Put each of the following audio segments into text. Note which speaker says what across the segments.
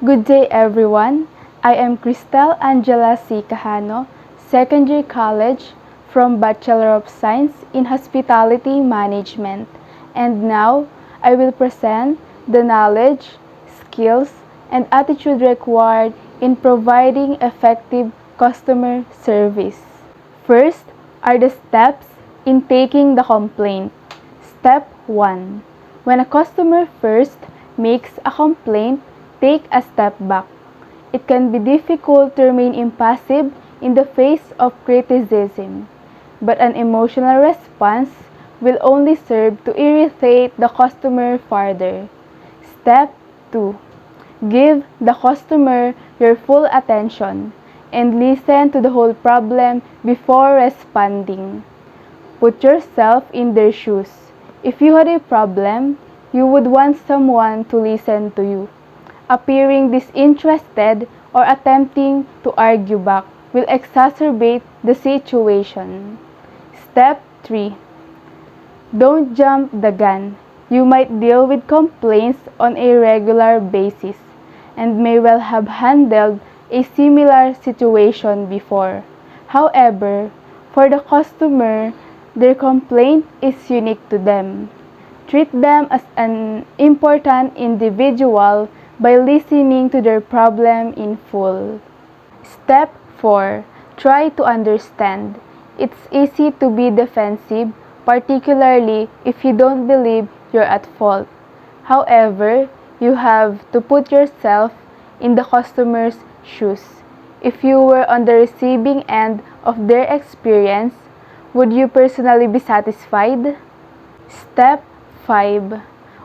Speaker 1: Good day everyone. I am Cristel Angela C. Cajano, second year college from Bachelor of Science in Hospitality Management. And now, I will present the knowledge, skills, and attitude required in providing effective customer service. First are the steps in taking the complaint. Step 1. When a customer first makes a complaint, take a step back. It can be difficult to remain impassive in the face of criticism, but an emotional response will only serve to irritate the customer further. Step 2. Give the customer your full attention and listen to the whole problem before responding. Put yourself in their shoes. If you had a problem, you would want someone to listen to you. Appearing disinterested or attempting to argue back will exacerbate the situation. Step 3. Don't jump the gun. You might deal with complaints on a regular basis and may well have handled a similar situation before. However, for the customer, their complaint is unique to them. Treat them as an important individual by listening to their problem in full. Step 4. Try to understand. It's easy to be defensive, particularly if you don't believe you're at fault. However, you have to put yourself in the customer's shoes. If you were on the receiving end of their experience, would you personally be satisfied? Step 5.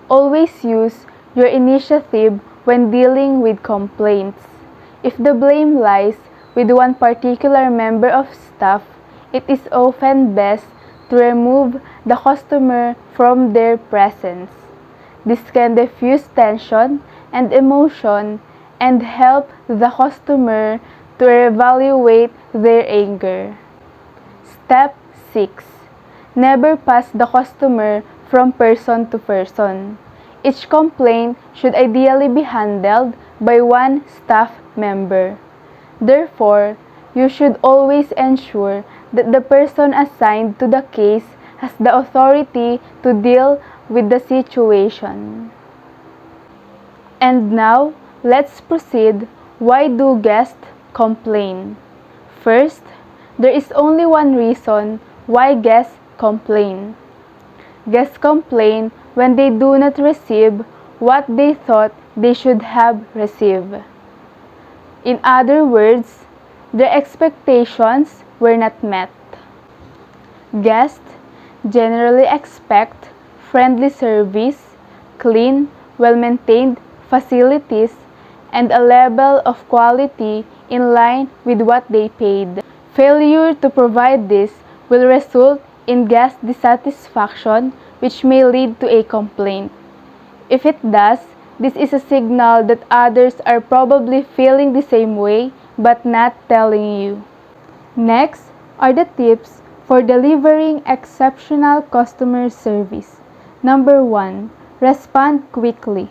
Speaker 1: Always use your initiative when dealing with complaints. If the blame lies with one particular member of staff, it is often best to remove the customer from their presence. This can diffuse tension and emotion and help the customer to evaluate their anger. Step 6. Never pass the customer from person to person. Each complaint should ideally be handled by one staff member. Therefore, you should always ensure that the person assigned to the case has the authority to deal with the situation. And now, let's proceed. Why do guests complain? First, there is only one reason why guests complain. Guests complain when they do not receive what they thought they should have received. In other words, their expectations were not met. Guests generally expect friendly service, clean, well-maintained facilities, and a level of quality in line with what they paid. Failure to provide this will result in guest dissatisfaction, which may lead to a complaint. If it does, this is a signal that others are probably feeling the same way but not telling you. Next are the tips for delivering exceptional customer service. Number 1. Respond quickly.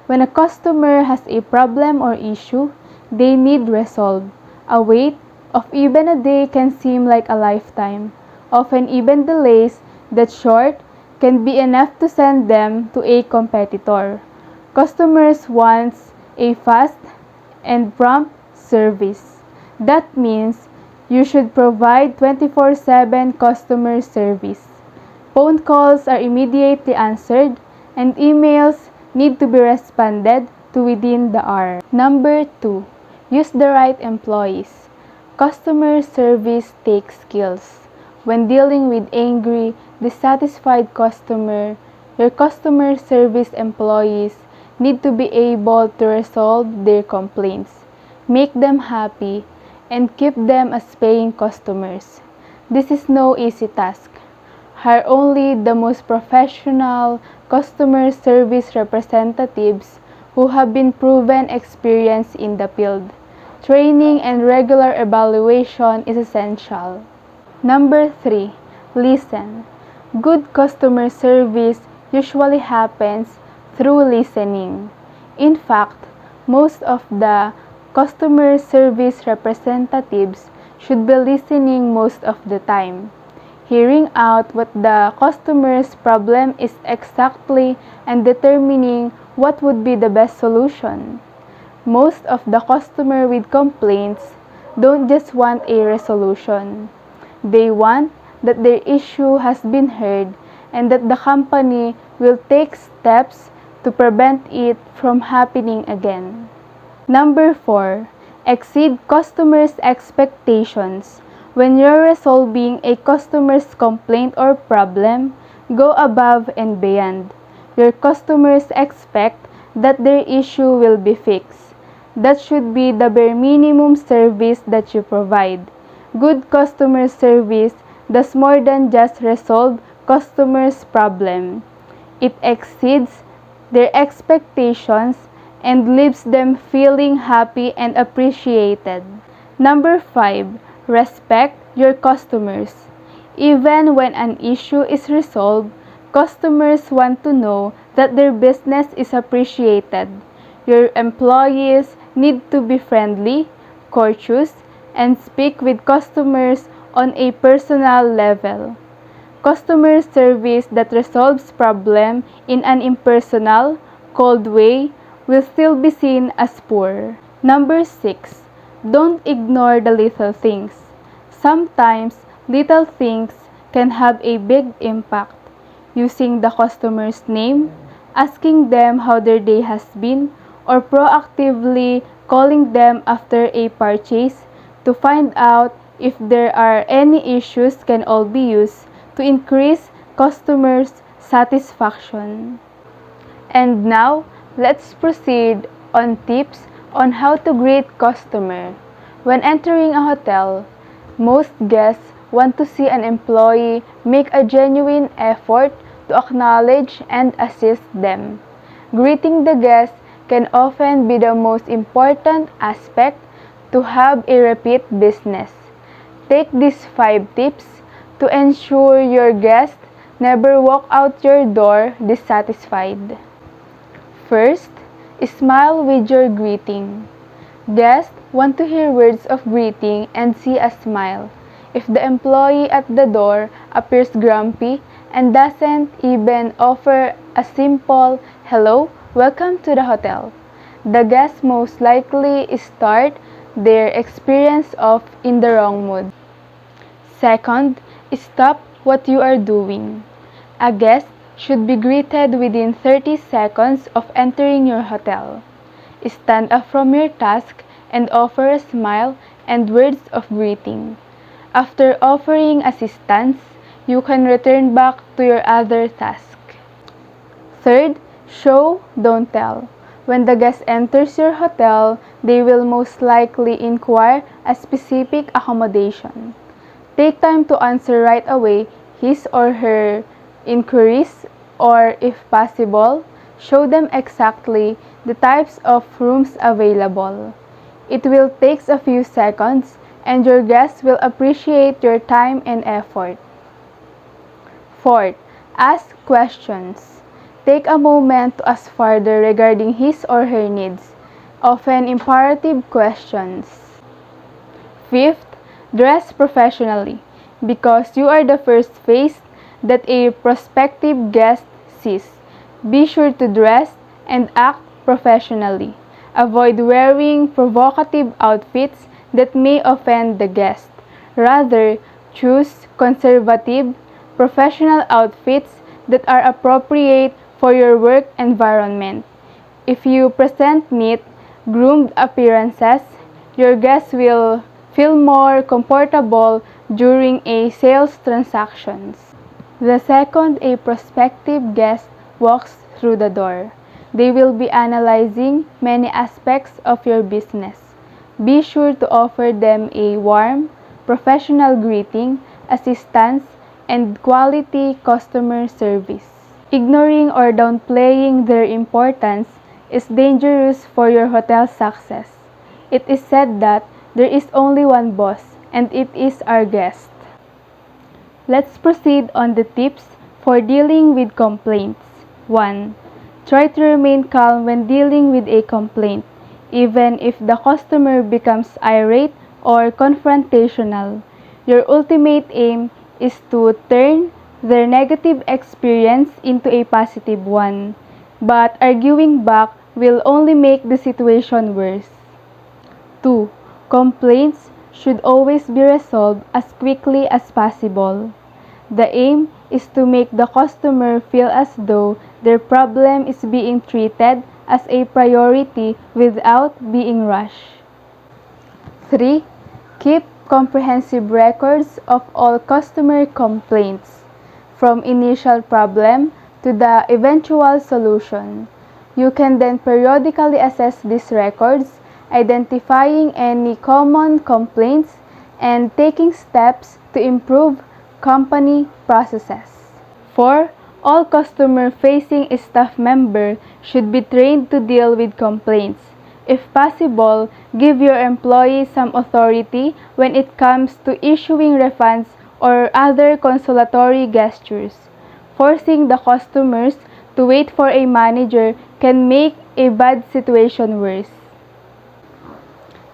Speaker 1: When a customer has a problem or issue they need resolved, a wait of even a day can seem like a lifetime. Often even delays that short can be enough to send them to a competitor. Customers want a fast and prompt service. That means you should provide 24/7 customer service. Phone calls are immediately answered and emails need to be responded to within the hour. Number 2. Use the right employees. Customer service takes skills. When dealing with angry, dissatisfied customer, your customer service employees need to be able to resolve their complaints, make them happy, and keep them as paying customers. This is no easy task. Hire only the most professional customer service representatives who have been proven experienced in the field. Training and regular evaluation is essential. Number 3. Listen. Good customer service usually happens through listening. In fact, Most of the customer service representatives should be listening most of the time, hearing out what the customer's problem is exactly and determining what would be the best solution. Most of the customer with complaints don't just want a resolution. They want that their issue has been heard and that the company will take steps to prevent it from happening again. Number 4. Exceed customers' expectations. When you're resolving a customer's complaint or problem, go above and beyond. Your customers expect that their issue will be fixed. That should be the bare minimum service that you provide. Good customer service does more than just resolve customers' problem. It exceeds their expectations and leaves them feeling happy and appreciated. Number 5. Respect your customers. Even when an issue is resolved, customers want to know that their business is appreciated. Your employees need to be friendly, courteous, and speak with customers on a personal level. Customer service that resolves problem in an impersonal, cold way will still be seen as poor. Number 6. Don't ignore the little things. Sometimes, little things can have a big impact. Using the customer's name, asking them how their day has been, or proactively calling them after a purchase to find out if there are any issues can all be used to increase customers' satisfaction. And now, let's proceed on tips on how to greet customer. When entering a hotel, most guests want to see an employee make a genuine effort to acknowledge and assist them. Greeting the guests can often be the most important aspect to have a repeat business. Take these 5 tips to ensure your guests never walk out your door dissatisfied. First, smile with your greeting. Guests want to hear words of greeting and see a smile. If the employee at the door appears grumpy and doesn't even offer a simple hello, welcome to the hotel, the guests most likely start their experience off in the wrong mood. Second, stop what you are doing. A guest should be greeted within 30 seconds of entering your hotel. Stand up from your task and offer a smile and words of greeting. After offering assistance, you can return back to your other task. Third, show, don't tell. When the guest enters your hotel, they will most likely inquire a specific accommodation. Take time to answer right away his or her inquiries, or if possible, show them exactly the types of rooms available. It will take a few seconds and your guests will appreciate your time and effort. Fourth, ask questions. Take a moment to ask further regarding his or her needs, often imperative questions. Fifth, dress professionally. Because you are the first face that a prospective guest sees, be sure to dress and act professionally. Avoid wearing provocative outfits that may offend the guest. Rather, choose conservative, professional outfits that are appropriate for your work environment. If you present neat, groomed appearances, your guests will feel more comfortable during a sales transactions. The second a prospective guest walks through the door, they will be analyzing many aspects of your business. Be sure to offer them a warm, professional greeting, assistance, and quality customer service. Ignoring or downplaying their importance is dangerous for your hotel's success. It is said that there is only one boss, and it is our guest. Let's proceed on the tips for dealing with complaints. 1. Try to remain calm when dealing with a complaint. even if the customer becomes irate or confrontational. Your ultimate aim is to turn their negative experience into a positive one, but arguing back will only make the situation worse. 2. Complaints should always be resolved as quickly as possible. The aim is to make the customer feel as though their problem is being treated as a priority without being rushed. 3. Keep comprehensive records of all customer complaints, from initial problem to the eventual solution. You can then periodically assess these records, identifying any common complaints and taking steps to improve company processes. 4. All customer-facing staff members should be trained to deal with complaints. If possible, give your employees some authority when it comes to issuing refunds or other consolatory gestures. Forcing the customers to wait for a manager can make a bad situation worse.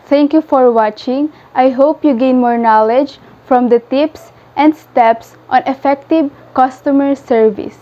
Speaker 1: Thank you for watching. I hope you gain more knowledge from the tips and steps on effective customer service.